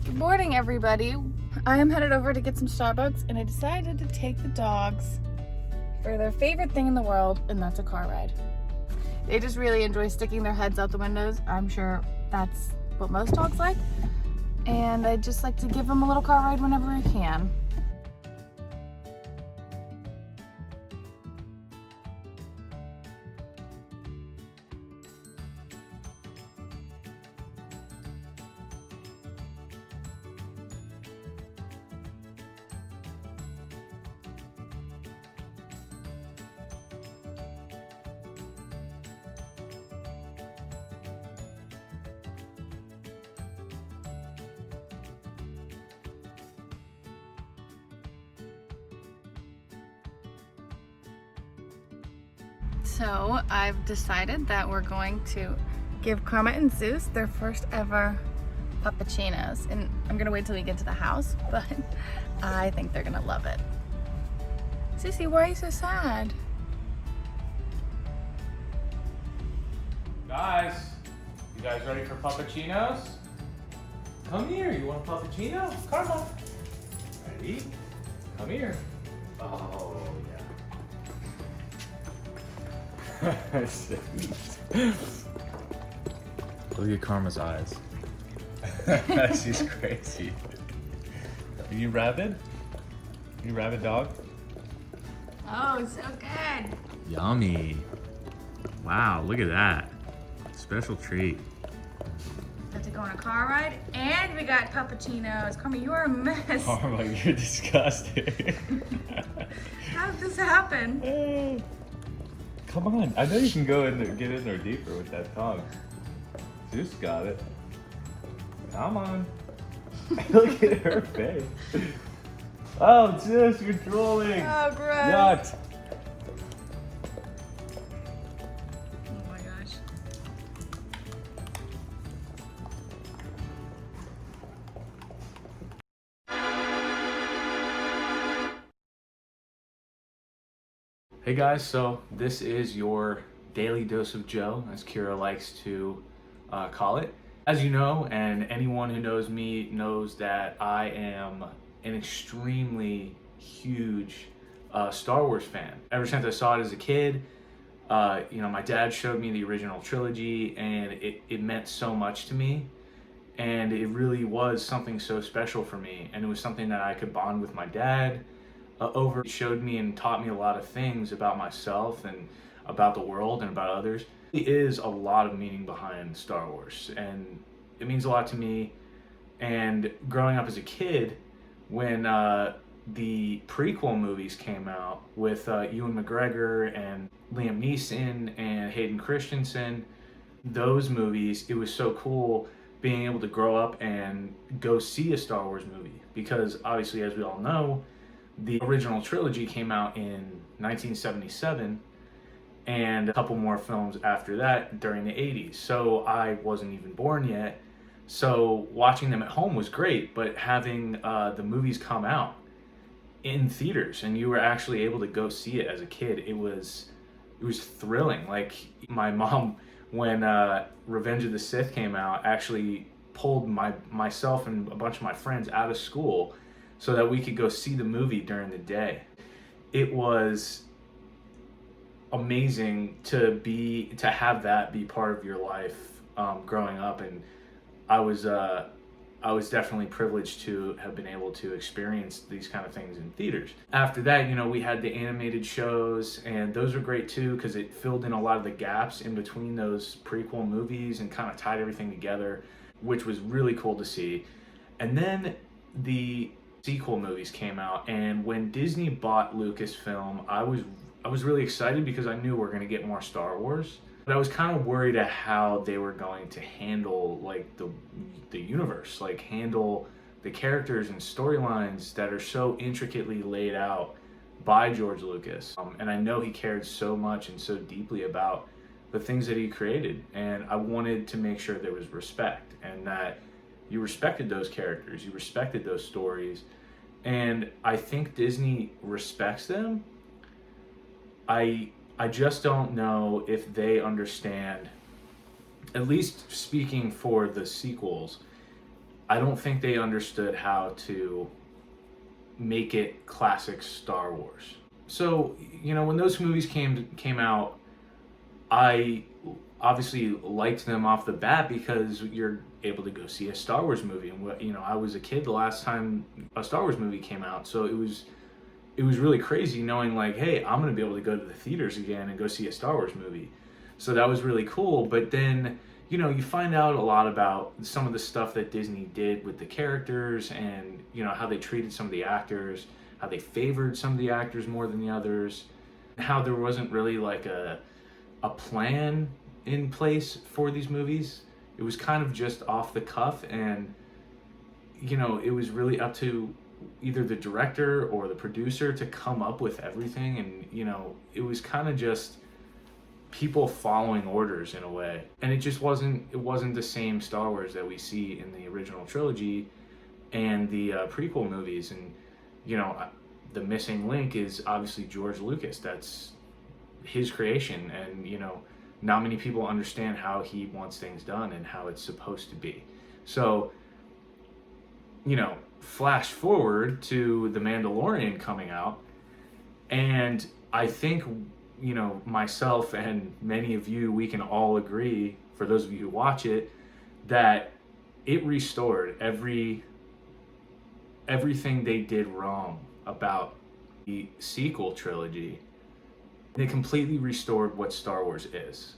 Good morning, everybody. I am headed over to get some Starbucks, and I decided to take the dogs for their favorite thing in the world, and that's a car ride. They just really enjoy sticking their heads out the windows. I'm sure that's what most dogs like, and I just like to give them a little car ride whenever I can. So I've decided that we're going to give Karma and Zeus their first ever puppuccinos, and I'm gonna wait till we get to the house, but I think they're gonna love it. Sissy, why are you so sad? Guys, you guys ready for puppuccinos? Come here, you want a puppuccino? Karma. Ready? Come here. Oh, yeah. Look at Karma's eyes. She's crazy. Are you rabid? You rabid dog? Oh, so good. Yummy. Wow, look at that. Special treat. Got to go on a car ride, and we got puppuccinos. Karma, you are a mess. Karma, you're disgusting. How did this happen? Come on, I know you can go in there, get in there deeper with that tongue. Zeus got it. Come on. Look at her face. Oh, Zeus, you're drooling. Oh, gross. Yuck. Oh my gosh. Hey guys, so this is your daily dose of Joe, as Kirra likes to call it. As you know, and anyone who knows me knows that I am an extremely huge Star Wars fan. Ever since I saw it as a kid, my dad showed me the original trilogy, and it meant so much to me. And it really was something so special for me, and it was something that I could bond with my dad over. He showed me and taught me a lot of things about myself and about the world and about others. There is a lot of meaning behind Star Wars, and it means a lot to me. And growing up as a kid, when the prequel movies came out with Ewan McGregor and Liam Neeson and Hayden Christensen, those movies, it was so cool being able to grow up and go see a Star Wars movie, because obviously, as we all know, the original trilogy came out in 1977, and a couple more films after that during the 80s. So I wasn't even born yet. So watching them at home was great, but having the movies come out in theaters and you were actually able to go see it as a kid, it was thrilling. Like, my mom, when Revenge of the Sith came out, actually pulled myself and a bunch of my friends out of school so that we could go see the movie during the day. It was amazing to have that be part of your life growing up, and I was definitely privileged to have been able to experience these kind of things in theaters. After that, we had the animated shows, and those were great too, because it filled in a lot of the gaps in between those prequel movies and kind of tied everything together, which was really cool to see. And then the sequel movies came out, and when Disney bought Lucasfilm, I was really excited because I knew we were going to get more Star Wars. But I was kind of worried at how they were going to handle the universe, handle the characters and storylines that are so intricately laid out by George Lucas. And I know he cared so much and so deeply about the things that he created, and I wanted to make sure there was respect, and that you respected those characters, you respected those stories, and I think Disney respects them. I just don't know if they understand, at least speaking for the sequels, I don't think they understood how to make it classic Star Wars. So, when those movies came out, I obviously liked them off the bat because you're able to go see a Star Wars movie. And I was a kid the last time a Star Wars movie came out, so it was really crazy knowing like, hey, I'm gonna be able to go to the theaters again and go see a Star Wars movie. So that was really cool. But then, you find out a lot about some of the stuff that Disney did with the characters, and how they treated some of the actors, how they favored some of the actors more than the others, how there wasn't really like a plan in place for these movies. It was kind of just off the cuff, and it was really up to either the director or the producer to come up with everything. And it was kind of just people following orders in a way, and it wasn't the same Star Wars that we see in the original trilogy and the prequel movies. And the missing link is obviously George Lucas. That's his creation, and not many people understand how he wants things done and how it's supposed to be. So flash forward to The Mandalorian coming out, and I think myself and many of you, we can all agree, for those of you who watch it, that it restored everything they did wrong about the sequel trilogy. They completely restored what Star Wars is.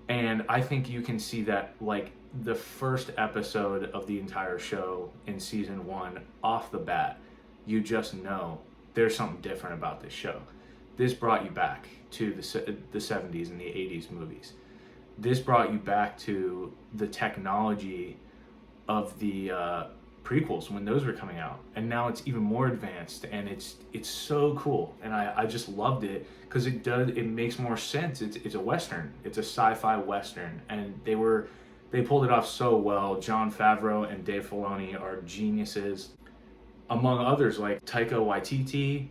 And I think you can see that, like, the first episode of the entire show in season 1, off the bat, you just know there's something different about this show. This brought you back to the 70s and the 80s movies. This brought you back to the technology of the prequels when those were coming out, and now it's even more advanced, and it's so cool. And I just loved it because it makes more sense. It's a western, it's a sci-fi western, and they pulled it off so well. Jon Favreau and Dave Filoni are geniuses, among others like Taika Waititi.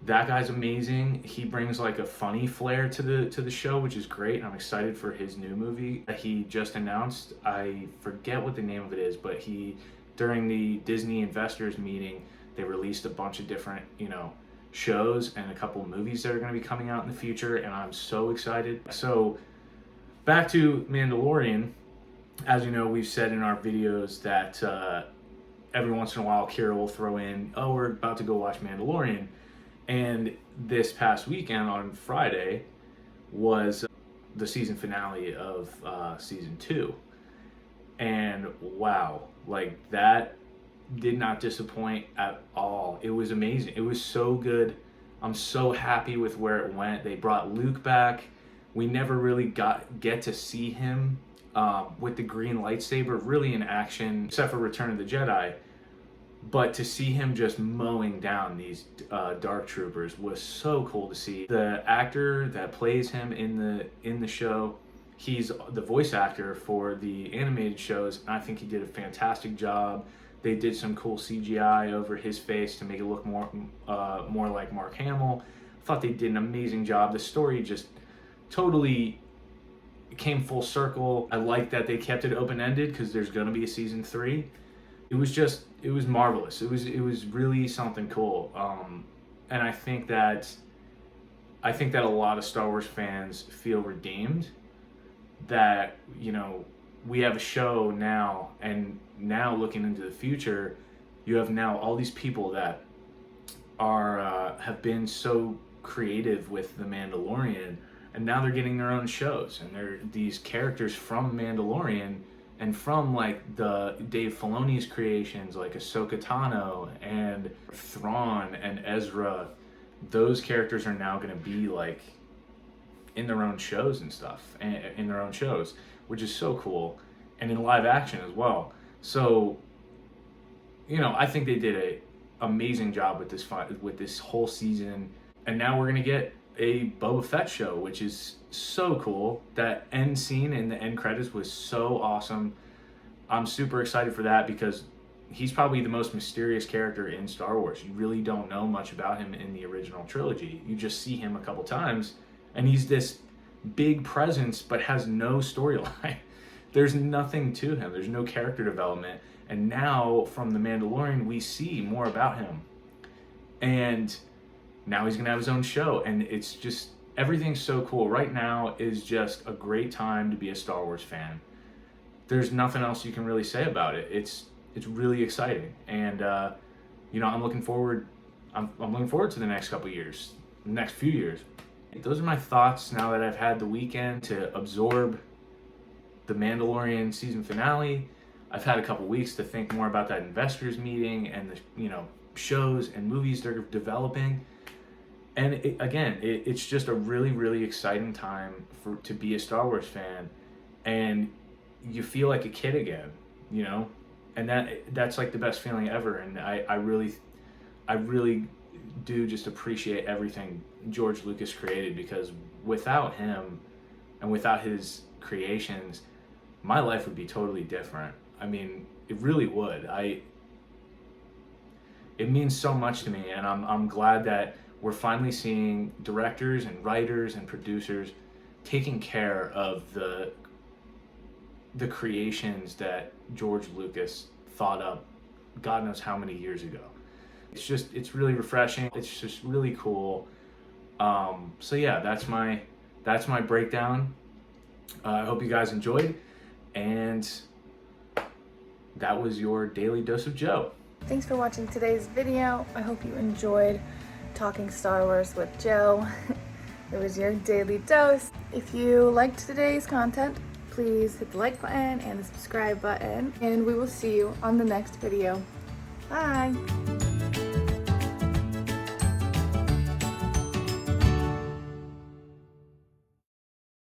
That guy's amazing. He brings like a funny flair to the show, which is great. And I'm excited for his new movie that he just announced. I forget what the name of it is, but during the Disney investors meeting, they released a bunch of different, shows and a couple of movies that are going to be coming out in the future, and I'm so excited. So back to Mandalorian. As you know, we've said in our videos that every once in a while Kirra will throw in, oh, we're about to go watch Mandalorian. And this past weekend on Friday was the season finale of season 2. And wow, like, that did not disappoint at all. It was amazing. It was so good. I'm so happy with where it went. They brought Luke back. We never really get to see him with the green lightsaber really in action, except for Return of the Jedi. But to see him just mowing down these dark troopers was so cool to see. The actor that plays him in the show, he's the voice actor for the animated shows, and I think he did a fantastic job. They did some cool CGI over his face to make it look more like Mark Hamill. I thought they did an amazing job. The story just totally came full circle. I like that they kept it open-ended because there's going to be a season 3. It was marvelous. It was really something cool. And I think that a lot of Star Wars fans feel redeemed that, we have a show now, and now looking into the future, you have now all these people that are have been so creative with The Mandalorian, and now they're getting their own shows, and they're these characters from Mandalorian and from like the Dave Filoni's creations, like Ahsoka Tano and Thrawn and Ezra. Those characters are now going to be like in their own shows and stuff, in their own shows, which is so cool, and in live action as well. So, I think they did a amazing job with this whole season, and now we're gonna get a Boba Fett show, which is so cool. That end scene in the end credits was so awesome. I'm super excited for that because he's probably the most mysterious character in Star Wars. You really don't know much about him in the original trilogy. You just see him a couple times, and he's this big presence but has no storyline. There's nothing to him. There's no character development. And now from The Mandalorian, we see more about him. And now he's going to have his own show. And it's just, everything's so cool. Right now is just a great time to be a Star Wars fan. There's nothing else you can really say about it. It's really exciting. And, I'm looking forward to the next couple years, the next few years. Those are my thoughts now that I've had the weekend to absorb the Mandalorian season finale. I've had a couple weeks to think more about that investors meeting and the shows and movies they're developing. And it's just a really, really exciting time to be a Star Wars fan, and you feel like a kid again, and that's like the best feeling ever. And I really do just appreciate everything George Lucas created, because without him and without his creations, my life would be totally different. I mean, it really would. It means so much to me, and I'm glad that we're finally seeing directors and writers and producers taking care of the creations that George Lucas thought up God knows how many years ago. It's really refreshing. It's just really cool. So yeah, that's my breakdown. I hope you guys enjoyed, and that was your Daily Dose of Joe. Thanks for watching today's video. I hope you enjoyed talking Star Wars with Joe. It was your daily dose. If you liked today's content, please hit the like button and the subscribe button, and we will see you on the next video. Bye!